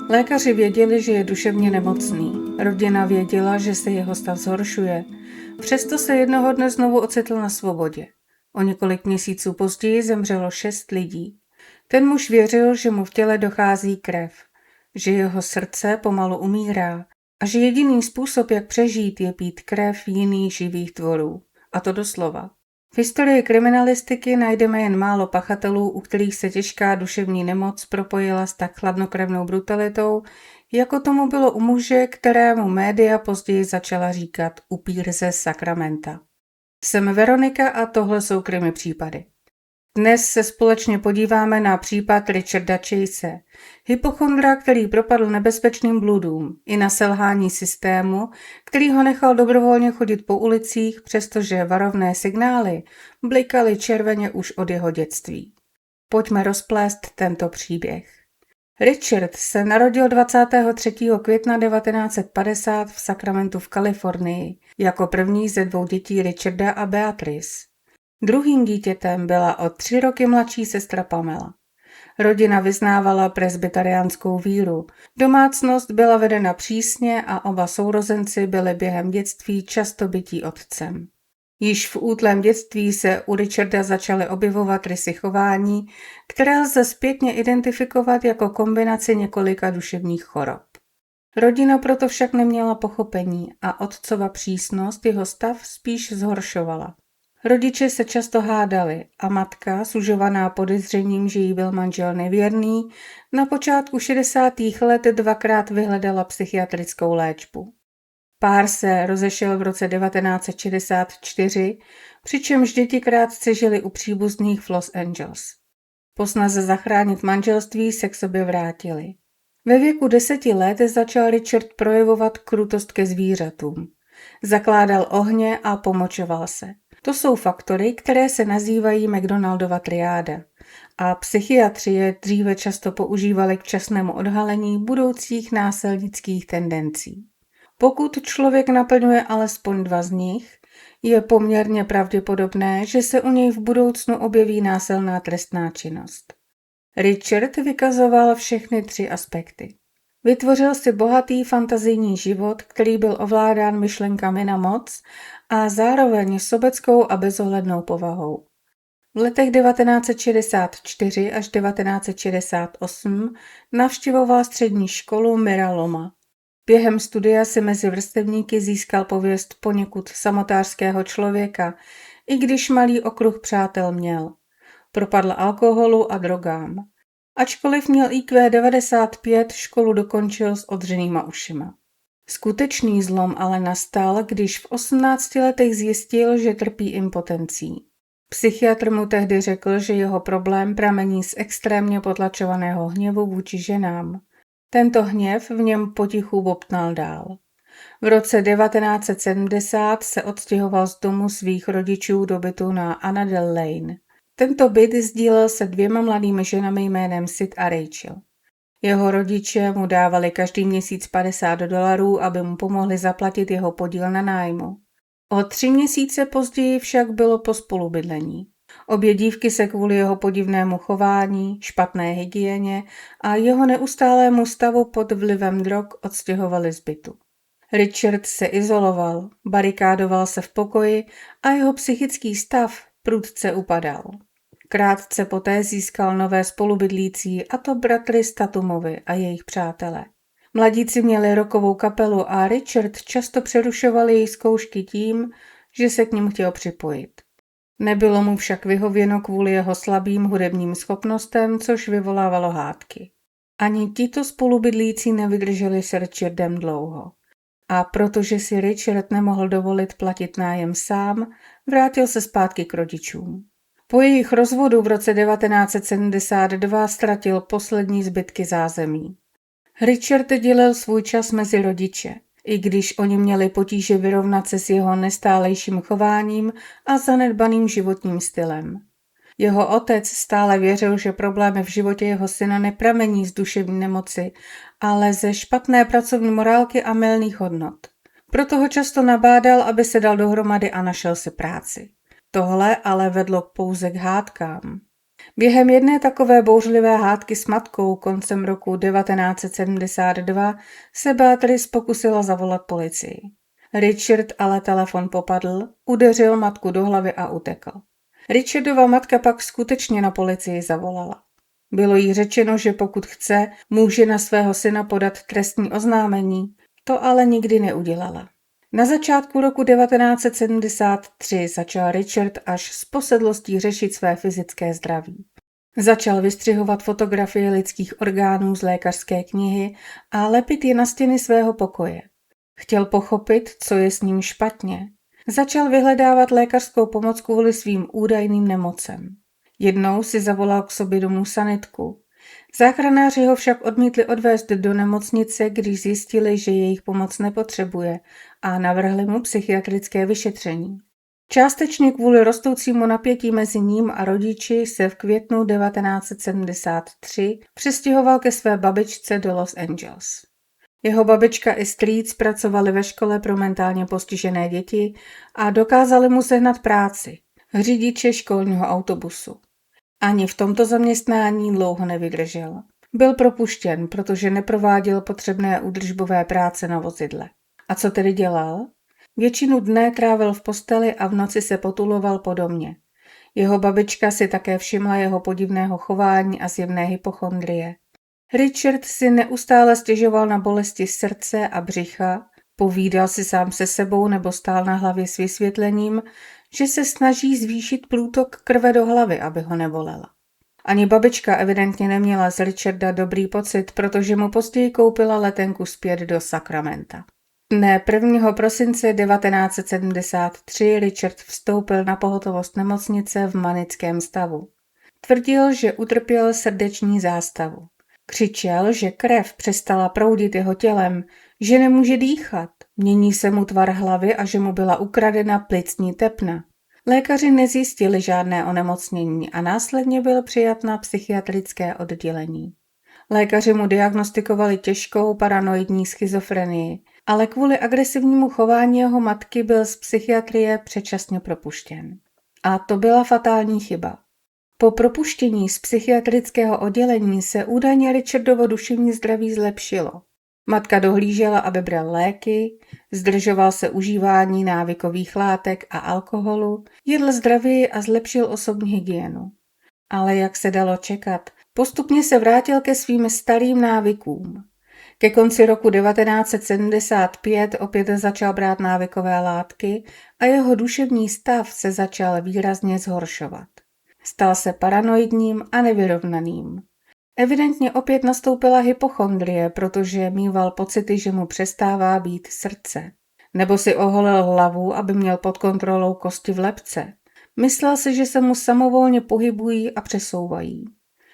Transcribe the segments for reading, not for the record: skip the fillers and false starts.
Lékaři věděli, že je duševně nemocný. Rodina věděla, že se jeho stav zhoršuje. Přesto se jednoho dne znovu ocitl na svobodě. O několik měsíců později zemřelo 6 lidí. Ten muž věřil, že mu v těle dochází krev, že jeho srdce pomalu umírá a že jediný způsob, jak přežít, je pít krev jiných živých tvorů. A to doslova. V historii kriminalistiky najdeme jen málo pachatelů, u kterých se těžká duševní nemoc propojila s tak chladnokrevnou brutalitou, jako tomu bylo u muže, kterému média později začala říkat upír ze Sacramenta. Jsem Veronika a tohle jsou krimi případy. Dnes se společně podíváme na případ Richarda Chase, hypochondra, který propadl nebezpečným bludům, i na selhání systému, který ho nechal dobrovolně chodit po ulicích, přestože varovné signály blikaly červeně už od jeho dětství. Pojďme rozplést tento příběh. Richard se narodil 23. května 1950 v Sacramentu v Kalifornii jako první ze 2 dětí Richarda a Beatrice. Druhým dítětem byla o 3 roky mladší sestra Pamela. Rodina vyznávala presbyteriánskou víru. Domácnost byla vedena přísně a oba sourozenci byli během dětství často bití otcem. Již v útlém dětství se u Richarda začaly objevovat rysy chování, které lze zpětně identifikovat jako kombinaci několika duševních chorob. Rodina proto však neměla pochopení a otcova přísnost jeho stav spíš zhoršovala. Rodiče se často hádali a matka, sužovaná podezřením, že jí byl manžel nevěrný, na počátku 60. let 2krát vyhledala psychiatrickou léčbu. Pár se rozešel v roce 1964, přičemž děti krátce žili u příbuzných v Los Angeles. Po snaze zachránit manželství se k sobě vrátili. Ve věku 10 let začal Richard projevovat krutost ke zvířatům. Zakládal ohně a pomočoval se. To jsou faktory, které se nazývají McDonaldova triáda a psychiatři je dříve často používali k včasnému odhalení budoucích násilnických tendencí. Pokud člověk naplňuje alespoň 2 z nich, je poměrně pravděpodobné, že se u něj v budoucnu objeví násilná trestná činnost. Richard vykazoval všechny 3 aspekty. Vytvořil si bohatý fantazijní život, který byl ovládán myšlenkami na moc a zároveň sobeckou a bezohlednou povahou. V letech 1964 až 1968 navštěvoval střední školu Mira Loma. Během studia si mezi vrstevníky získal pověst poněkud samotářského člověka, i když malý okruh přátel měl. Propadl alkoholu a drogám. Ačkoliv měl IQ 95, školu dokončil s odřenýma ušima. Skutečný zlom ale nastal, když v 18 letech zjistil, že trpí impotencí. Psychiatr mu tehdy řekl, že jeho problém pramení z extrémně potlačovaného hněvu vůči ženám. Tento hněv v něm potichu bobtnal dál. V roce 1970 se odstěhoval z domu svých rodičů do bytu na Annandale Lane. Tento byt sdílel se 2 mladými ženami jménem Sid a Rachel. Jeho rodiče mu dávali každý měsíc $50, aby mu pomohli zaplatit jeho podíl na nájmu. O 3 měsíce později však bylo po spolubydlení. Obě dívky se kvůli jeho podivnému chování, špatné hygieně a jeho neustálému stavu pod vlivem drog odstěhovaly z bytu. Richard se izoloval, barikádoval se v pokoji a jeho psychický stav prudce upadal. Krátce poté získal nové spolubydlící, a to bratry Statumovi a jejich přátelé. Mladíci měli rockovou kapelu a Richard často přerušoval její zkoušky tím, že se k nim chtěl připojit. Nebylo mu však vyhověno kvůli jeho slabým hudebním schopnostem, což vyvolávalo hádky. Ani tito spolubydlící nevydrželi s Richardem dlouho. A protože si Richard nemohl dovolit platit nájem sám, vrátil se zpátky k rodičům. Po jejich rozvodu v roce 1972 ztratil poslední zbytky zázemí. Richard dělil svůj čas mezi rodiče, i když oni měli potíže vyrovnat se s jeho nestálejším chováním a zanedbaným životním stylem. Jeho otec stále věřil, že problémy v životě jeho syna nepramení z duševní nemoci, ale ze špatné pracovní morálky a mylných hodnot. Proto ho často nabádal, aby se dal dohromady a našel si práci. Tohle ale vedlo pouze k hádkám. Během jedné takové bouřlivé hádky s matkou koncem roku 1972 se Beatrice pokusila zavolat policii. Richard ale telefon popadl, udeřil matku do hlavy a utekl. Richardova matka pak skutečně na policii zavolala. Bylo jí řečeno, že pokud chce, může na svého syna podat trestní oznámení, to ale nikdy neudělala. Na začátku roku 1973 začal Richard až s posedlostí řešit své fyzické zdraví. Začal vystřihovat fotografie lidských orgánů z lékařské knihy a lepit je na stěny svého pokoje. Chtěl pochopit, co je s ním špatně. Začal vyhledávat lékařskou pomoc kvůli svým údajným nemocem. Jednou si zavolal k sobě domů sanitku. Záchranáři ho však odmítli odvést do nemocnice, když zjistili, že jejich pomoc nepotřebuje, a navrhli mu psychiatrické vyšetření. Částečně kvůli rostoucímu napětí mezi ním a rodiči se v květnu 1973 přestěhoval ke své babičce do Los Angeles. Jeho babička i strýc pracovali ve škole pro mentálně postižené děti a dokázali mu sehnat práci, řidiče školního autobusu. Ani v tomto zaměstnání dlouho nevydržel. Byl propuštěn, protože neprováděl potřebné údržbové práce na vozidle. A co tedy dělal? Většinu dne trávil v posteli a v noci se potuloval po domě. Jeho babička si také všimla jeho podivného chování a zjevné hypochondrie. Richard si neustále stěžoval na bolesti srdce a břicha, povídal si sám se sebou nebo stál na hlavě s vysvětlením, že se snaží zvýšit průtok krve do hlavy, aby ho nebolelo. Ani babička evidentně neměla z Richarda dobrý pocit, protože mu později koupila letenku zpět do Sacramenta. Dne 1. prosince 1973 Richard vstoupil na pohotovost nemocnice v manickém stavu. Tvrdil, že utrpěl srdeční zástavu. Křičel, že krev přestala proudit jeho tělem, že nemůže dýchat, mění se mu tvar hlavy a že mu byla ukradena plicní tepna. Lékaři nezjistili žádné onemocnění a následně byl přijat na psychiatrické oddělení. Lékaři mu diagnostikovali těžkou paranoidní schizofrenii, ale kvůli agresivnímu chování jeho matky byl z psychiatrie předčasně propuštěn. A to byla fatální chyba. Po propuštění z psychiatrického oddělení se údajně Richardovo duševní zdraví zlepšilo. Matka dohlížela, aby bral léky, zdržoval se užívání návykových látek a alkoholu, jedl zdravěji a zlepšil osobní hygienu. Ale jak se dalo čekat, postupně se vrátil ke svým starým návykům. Ke konci roku 1975 opět začal brát návykové látky a jeho duševní stav se začal výrazně zhoršovat. Stal se paranoidním a nevyrovnaným. Evidentně opět nastoupila hypochondrie, protože mýval pocity, že mu přestává být srdce. Nebo si oholil hlavu, aby měl pod kontrolou kosti v lebce. Myslel si, že se mu samovolně pohybují a přesouvají.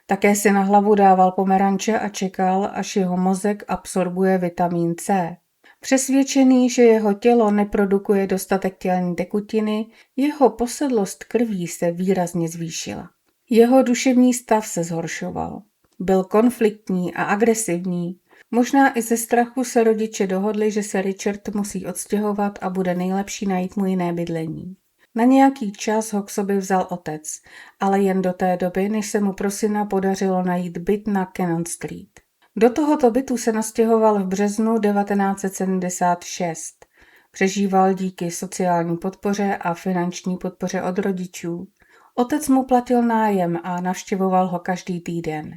Také si na hlavu dával pomeranče a čekal, až jeho mozek absorbuje vitamin C. Přesvědčený, že jeho tělo neprodukuje dostatek tělní tekutiny, jeho posedlost krví se výrazně zvýšila. Jeho duševní stav se zhoršoval. Byl konfliktní a agresivní. Možná i ze strachu se rodiče dohodli, že se Richard musí odstěhovat a bude nejlepší najít mu jiné bydlení. Na nějaký čas ho k sobě vzal otec, ale jen do té doby, než se mu pro syna podařilo najít byt na Cannon Street. Do tohoto bytu se nastěhoval v březnu 1976. Přežíval díky sociální podpoře a finanční podpoře od rodičů. Otec mu platil nájem a navštěvoval ho každý týden.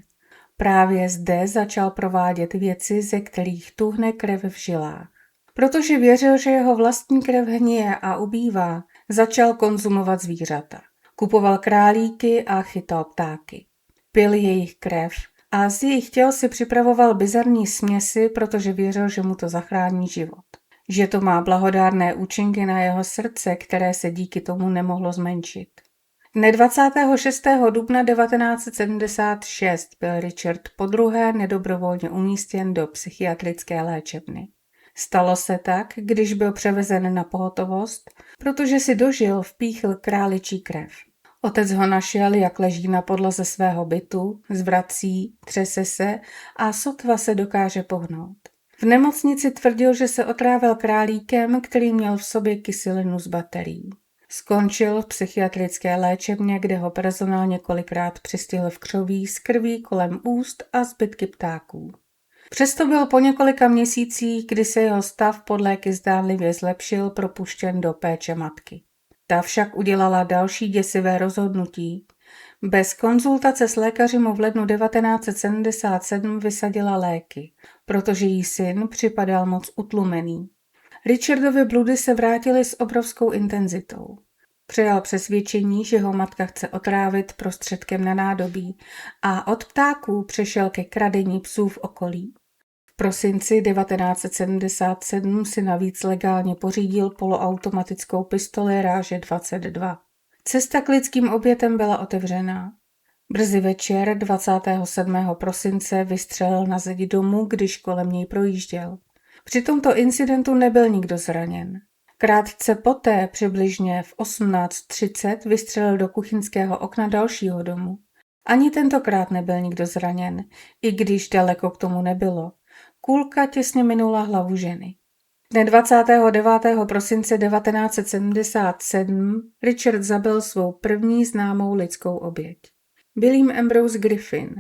Právě zde začal provádět věci, ze kterých tuhne krev v žilách. Protože věřil, že jeho vlastní krev hníje a ubývá, začal konzumovat zvířata. Kupoval králíky a chytal ptáky. Pil jejich krev a z jejich těl si připravoval bizarní směsi, protože věřil, že mu to zachrání život. Že to má blahodárné účinky na jeho srdce, které se díky tomu nemohlo zmenšit. Dne 26. dubna 1976 byl Richard podruhé nedobrovolně umístěn do psychiatrické léčebny. Stalo se tak, když byl převezen na pohotovost, protože si dožil vpíchl králičí krev. Otec ho našel, jak leží na podlaze svého bytu, zvrací, třese se a sotva se dokáže pohnout. V nemocnici tvrdil, že se otrávil králíkem, který měl v sobě kyselinu z baterií. Skončil v psychiatrické léčebně, kde ho personál několikrát přistihl v křoví s krví kolem úst a zbytky ptáků. Přesto byl po několika měsících, kdy se jeho stav pod léky zdánlivě zlepšil, propuštěn do péče matky. Ta však udělala další děsivé rozhodnutí. Bez konzultace s lékaři mu v lednu 1977 vysadila léky, protože jí syn připadal moc utlumený. Richardovy bludy se vrátily s obrovskou intenzitou. Přijal přesvědčení, že ho matka chce otrávit prostředkem na nádobí a od ptáků přešel ke kradení psů v okolí. V prosinci 1977 si navíc legálně pořídil poloautomatickou pistoli ráže 22. Cesta k lidským obětem byla otevřená. Brzy večer 27. prosince vystřelil na zeď domu, když kolem něj projížděl. Při tomto incidentu nebyl nikdo zraněn. Krátce poté, přibližně v 18:30, vystřelil do kuchyňského okna dalšího domu. Ani tentokrát nebyl nikdo zraněn, i když daleko k tomu nebylo. Kulka těsně minula hlavu ženy. Dne 29. prosince 1977 Richard zabil svou první známou lidskou oběť. Byl jím Ambrose Griffin,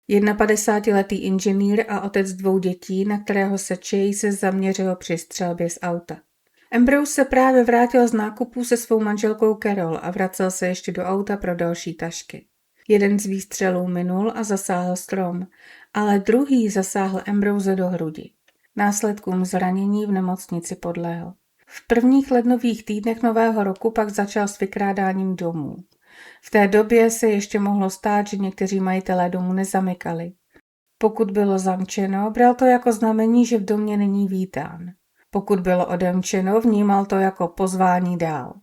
51letý inženýr a otec 2 dětí, na kterého se Chase zaměřil při střelbě z auta. Ambrose se právě vrátil z nákupů se svou manželkou Carol a vracel se ještě do auta pro další tašky. Jeden z výstřelů minul a zasáhl strom, ale druhý zasáhl Ambrose do hrudi. Následkům zranění v nemocnici podlehl. V prvních lednových týdnech nového roku pak začal s vykrádáním domů. V té době se ještě mohlo stát, že někteří majitelé domu nezamykali. Pokud bylo zamčeno, bral to jako znamení, že v domě není vítán. Pokud bylo odemčeno, vnímal to jako pozvání dál.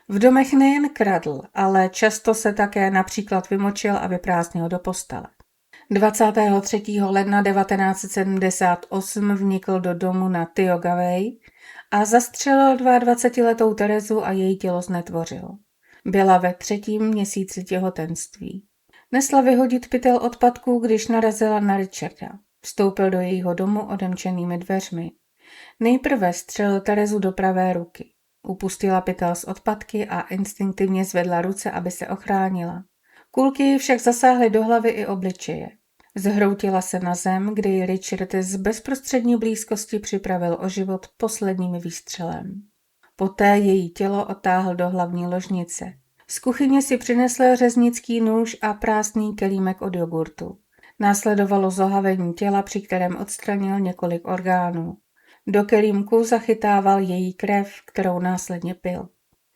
V domech nejen kradl, ale často se také například vymočil a vyprázdnil do postele. 23. ledna 1978 vnikl do domu na Tioga Way a zastřelil 22letou Terezu a její tělo znetvořil. Byla ve 3. měsíci těhotenství. Nesla vyhodit pytel odpadků, když narazila na Richarda. Vstoupil do jejího domu odemčenými dveřmi. Nejprve střelil Terezu do pravé ruky. Upustila pytel z odpadky a instinktivně zvedla ruce, aby se ochránila. Kulky ji však zasáhly do hlavy i obličeje. Zhroutila se na zem, kde ji Richard z bezprostřední blízkosti připravil o život posledním výstřelem. Poté její tělo odtáhl do hlavní ložnice. Z kuchyně si přinesl řeznický nůž a prázdný kelímek od jogurtu. Následovalo zohavení těla, při kterém odstranil několik orgánů. Do kelímku zachytával její krev, kterou následně pil.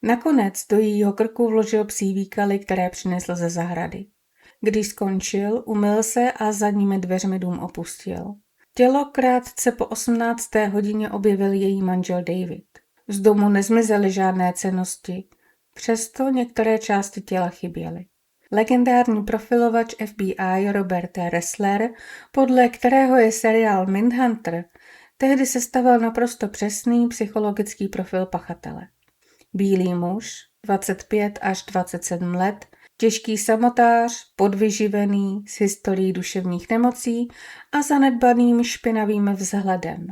Nakonec do jejího krku vložil psí výkaly, které přinesl ze zahrady. Když skončil, umyl se a zadními dveřmi dům opustil. Tělo krátce po 18. hodině objevil její manžel David. Z domu nezmizely žádné cennosti, přesto některé části těla chyběly. Legendární profilovač FBI Robert T. Ressler, podle kterého je seriál Mindhunter, tehdy sestavil naprosto přesný psychologický profil pachatele. Bílý muž, 25 až 27 let, těžký samotář, podvyživený, s historií duševních nemocí a zanedbaným špinavým vzhledem.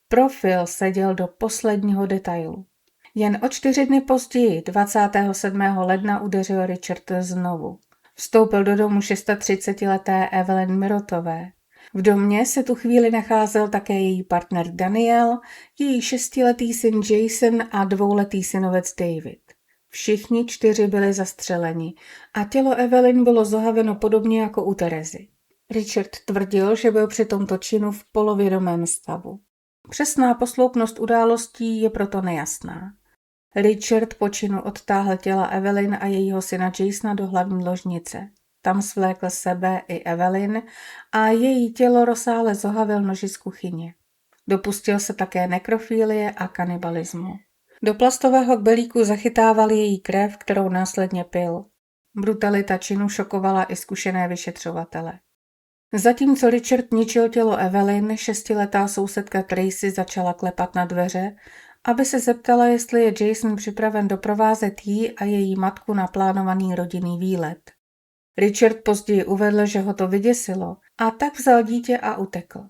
Profil seděl do posledního detailu. Jen o 4 dny později, 27. ledna, udeřil Richard znovu. Vstoupil do domu 36leté Evelyn Mirotové. V domě se tu chvíli nacházel také její partner Daniel, její 6letý syn Jason a 2letý synovec David. Všichni 4 byli zastřeleni a tělo Evelyn bylo zohaveno podobně jako u Terezy. Richard tvrdil, že byl při tomto činu v polovědomém stavu. Přesná posloupnost událostí je proto nejasná. Richard po činu odtáhl těla Evelyn a jejího syna Jasona do hlavní ložnice. Tam svlékl sebe i Evelyn a její tělo rozsáhle zohavil noži z kuchyně. Dopustil se také nekrofílie a kanibalismu. Do plastového kbelíku zachytával její krev, kterou následně pil. Brutalita činu šokovala i zkušené vyšetřovatele. Zatímco Richard ničil tělo Evelyn, 6letá sousedka Tracy začala klepat na dveře, aby se zeptala, jestli je Jason připraven doprovázet jí a její matku na plánovaný rodinný výlet. Richard později uvedl, že ho to vyděsilo, a tak vzal dítě a utekl.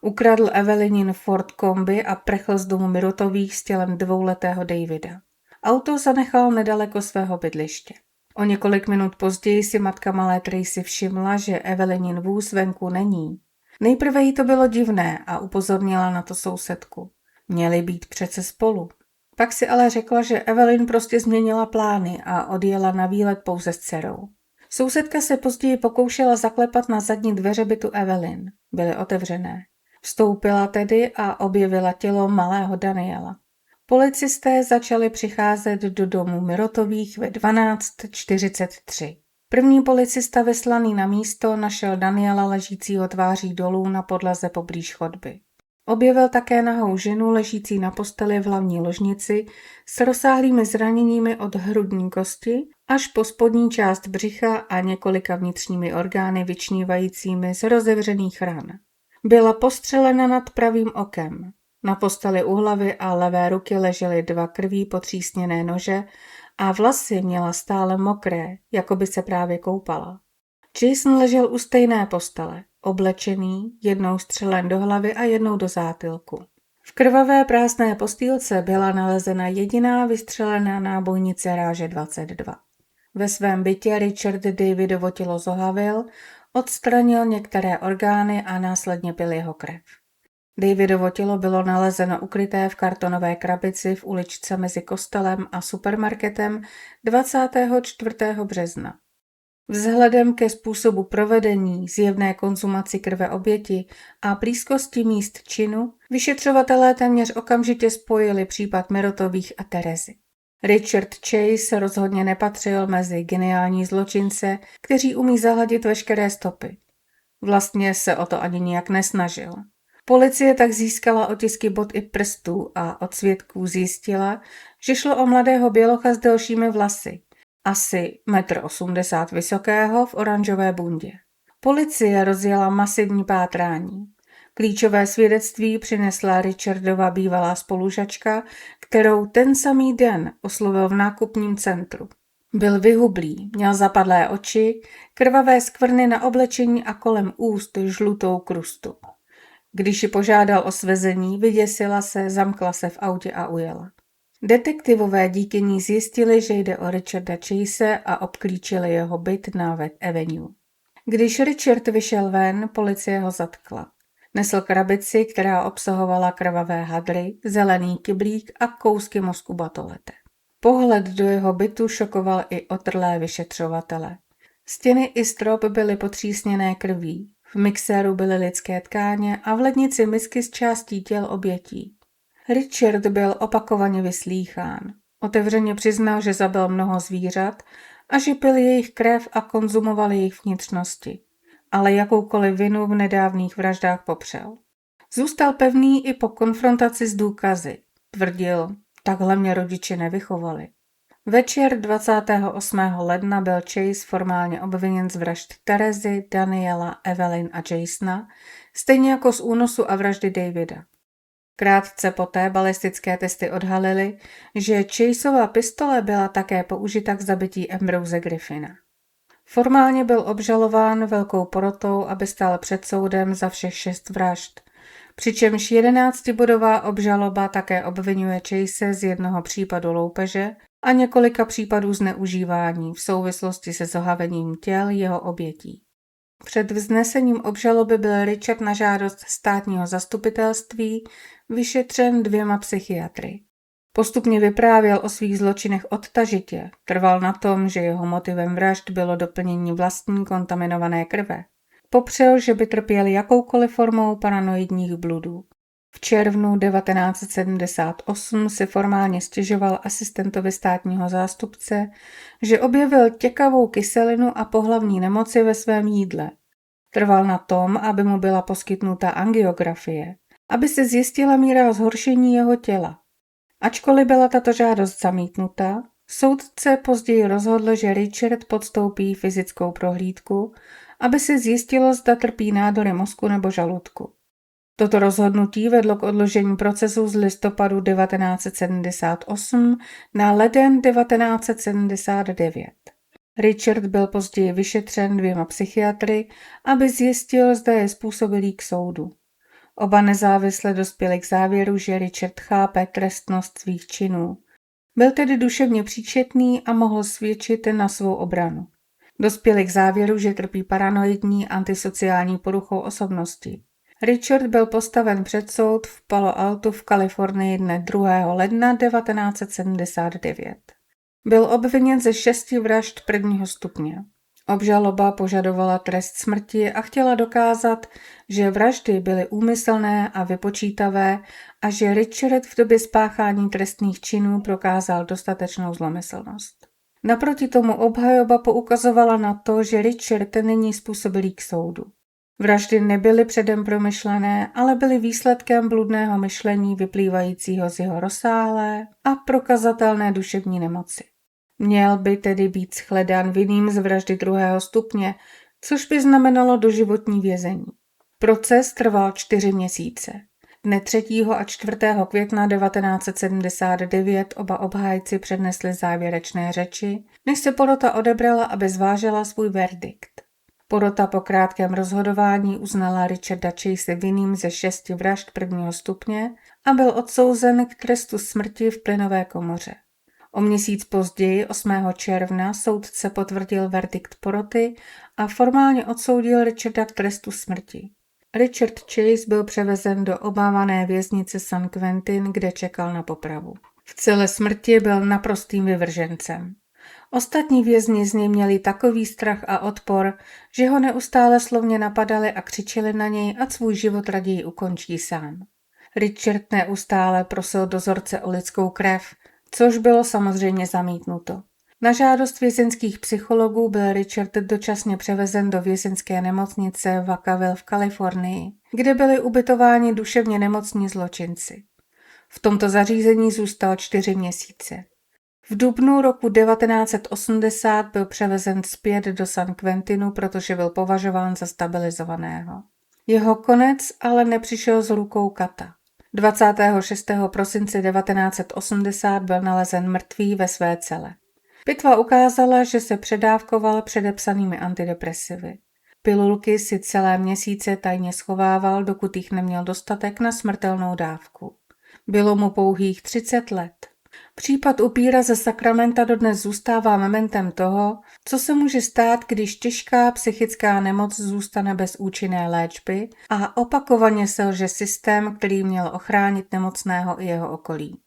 Ukradl Evelynin Ford kombi a prchl z domu Mirotových s tělem 2letého Davida. Auto zanechal nedaleko svého bydliště. O několik minut později si matka malé Tracy všimla, že Evelyn vůz venku není. Nejprve jí to bylo divné a upozornila na to sousedku. Měli být přece spolu. Pak si ale řekla, že Evelyn prostě změnila plány a odjela na výlet pouze s dcerou. Sousedka se později pokoušela zaklepat na zadní dveře bytu Evelyn. Byly otevřené. Vstoupila tedy a objevila tělo malého Daniela. Policisté začali přicházet do domu Mirotových ve 12:43. První policista vyslaný na místo našel Daniela ležícího tváří dolů na podlaze poblíž chodby. Objevil také nahou ženu ležící na posteli v hlavní ložnici s rozsáhlými zraněními od hrudní kosti až po spodní část břicha a několika vnitřními orgány vyčnívajícími z rozevřených ran. Byla postřelena nad pravým okem. Na posteli u hlavy a levé ruky ležely 2 krví potřísněné nože a vlasy měla stále mokré, jako by se právě koupala. Jason ležel u stejné postele, oblečený, jednou střelen do hlavy a jednou do zátylku. V krvavé prázdné postýlce byla nalezena jediná vystřelená nábojnice ráže 22. Ve svém bytě Richard Davidovo tělo zohavil, odstranil některé orgány a následně pil jeho krev. Davidovo tělo bylo nalezeno ukryté v kartonové krabici v uličce mezi kostelem a supermarketem 24. března. Vzhledem ke způsobu provedení, zjevné konzumaci krve oběti a blízkosti míst činu, vyšetřovatelé téměř okamžitě spojili případ Mirotových a Terezy. Richard Chase rozhodně nepatřil mezi geniální zločince, kteří umí zahladit veškeré stopy. Vlastně se o to ani nijak nesnažil. Policie tak získala otisky bot i prstů a od svědků zjistila, že šlo o mladého bělocha s delšími vlasy, asi 1,80 m vysokého v oranžové bundě. Policie rozjela masivní pátrání. Klíčové svědectví přinesla Richardova bývalá spolužačka, kterou ten samý den oslovil v nákupním centru. Byl vyhublý, měl zapadlé oči, krvavé skvrny na oblečení a kolem úst žlutou krustu. Když ji požádal o svezení, vyděsila se, zamkla se v autě a ujela. Detektivové díky ní zjistili, že jde o Richarda Chase a obklíčili jeho byt na West Avenue. Když Richard vyšel ven, policie ho zatkla. Nesl krabici, která obsahovala krvavé hadry, zelený kyblík a kousky mozku batolete. Pohled do jeho bytu šokoval i otrlé vyšetřovatele. Stěny i strop byly potřísněné krví. V mixéru byly lidské tkáně a v lednici misky z částí těl obětí. Richard byl opakovaně vyslýchán. Otevřeně přiznal, že zabil mnoho zvířat a že pil jejich krev a konzumoval jejich vnitřnosti. Ale jakoukoliv vinu v nedávných vraždách popřel. Zůstal pevný i po konfrontaci s důkazy. Tvrdil, takhle mě rodiče nevychovali. Večer 28. ledna byl Chase formálně obviněn z vražd Terezy, Daniela, Evelyn a Jasona, stejně jako z únosu a vraždy Davida. Krátce poté balistické testy odhalily, že Chaseova pistole byla také použita k zabití Ambrose Griffina. Formálně byl obžalován velkou porotou, aby stál před soudem za všech 6 vražd, přičemž 11bodová obžaloba také obvinuje Chase z jednoho případu loupeže a několika případů zneužívání v souvislosti se zohavením těl jeho obětí. Před vznesením obžaloby byl Richard na žádost státního zastupitelství vyšetřen 2 psychiatry. Postupně vyprávěl o svých zločinech odtažitě, trval na tom, že jeho motivem vražd bylo doplnění vlastní kontaminované krve. Popřel, že by trpěl jakoukoliv formou paranoidních bludů. V červnu 1978 si formálně stěžoval asistentovi státního zástupce, že objevil těkavou kyselinu a pohlavní nemoci ve svém jídle. Trval na tom, aby mu byla poskytnuta angiografie, aby se zjistila míra zhoršení jeho těla. Ačkoliv byla tato žádost zamítnuta, soudce později rozhodl, že Richard podstoupí fyzickou prohlídku, aby se zjistilo, zda trpí nádory mozku nebo žaludku. Toto rozhodnutí vedlo k odložení procesu z listopadu 1978 na leden 1979. Richard byl později vyšetřen 2 psychiatry, aby zjistil, zda je způsobilý k soudu. Oba nezávisle dospěli k závěru, že Richard chápe trestnost svých činů. Byl tedy duševně příčetný a mohl svědčit na svou obranu. Dospěli k závěru, že trpí paranoidní antisociální poruchou osobnosti. Richard byl postaven před soud v Palo Alto v Kalifornii dne 2. ledna 1979. Byl obviněn ze 6 vražd prvního stupně. Obžaloba požadovala trest smrti a chtěla dokázat, že vraždy byly úmyslné a vypočítavé a že Richard v době spáchání trestných činů prokázal dostatečnou zlomyslnost. Naproti tomu obhajoba poukazovala na to, že Richard není způsobilý k soudu. Vraždy nebyly předem promyšlené, ale byly výsledkem bludného myšlení vyplývajícího z jeho rozsáhlé a prokazatelné duševní nemoci. Měl by tedy být shledán vinným z vraždy 2. stupně, což by znamenalo doživotní vězení. Proces trval 4 měsíce. Dne 3. a 4. května 1979 oba obhájci přednesli závěrečné řeči, než se porota odebrala, aby zvážila svůj verdikt. Porota po krátkém rozhodování uznala Richarda Chase vinným ze 6 vražd 1. stupně a byl odsouzen k trestu smrti v plynové komoře. O měsíc později, 8. června, soudce potvrdil verdikt poroty a formálně odsoudil Richarda k trestu smrti. Richard Chase byl převezen do obávané věznice San Quentin, kde čekal na popravu. V celé smrti byl naprostým vyvržencem. Ostatní vězni z něj měli takový strach a odpor, že ho neustále slovně napadali a křičeli na něj, ať svůj život raději ukončí sám. Richard neustále prosil dozorce o lidskou krev, což bylo samozřejmě zamítnuto. Na žádost vězeňských psychologů byl Richard dočasně převezen do vězeňské nemocnice Vacaville v Kalifornii, kde byli ubytováni duševně nemocní zločinci. V tomto zařízení zůstal 4 měsíce. V dubnu roku 1980 byl převezen zpět do San Quentinu, protože byl považován za stabilizovaného. Jeho konec ale nepřišel z rukou kata. 26. prosince 1980 byl nalezen mrtvý ve své cele. Pitva ukázala, že se předávkoval předepsanými antidepresivy. Pilulky si celé měsíce tajně schovával, dokud jich neměl dostatek na smrtelnou dávku. Bylo mu pouhých 30 let. Případ upíra ze Sacramenta dodnes zůstává mementem toho, co se může stát, když těžká psychická nemoc zůstane bez účinné léčby a opakovaně selže systém, který měl ochránit nemocného i jeho okolí.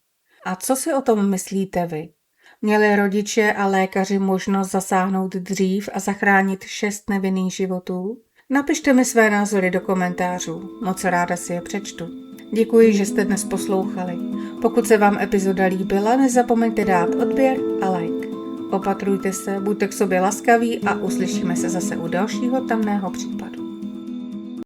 A co si o tom myslíte vy? Měli rodiče a lékaři možnost zasáhnout dřív a zachránit 6 nevinných životů? Napište mi své názory do komentářů, moc ráda si je přečtu. Děkuji, že jste dnes poslouchali. Pokud se vám epizoda líbila, nezapomeňte dát odběr a like. Opatrujte se, buďte k sobě laskaví a uslyšíme se zase u dalšího temného případu.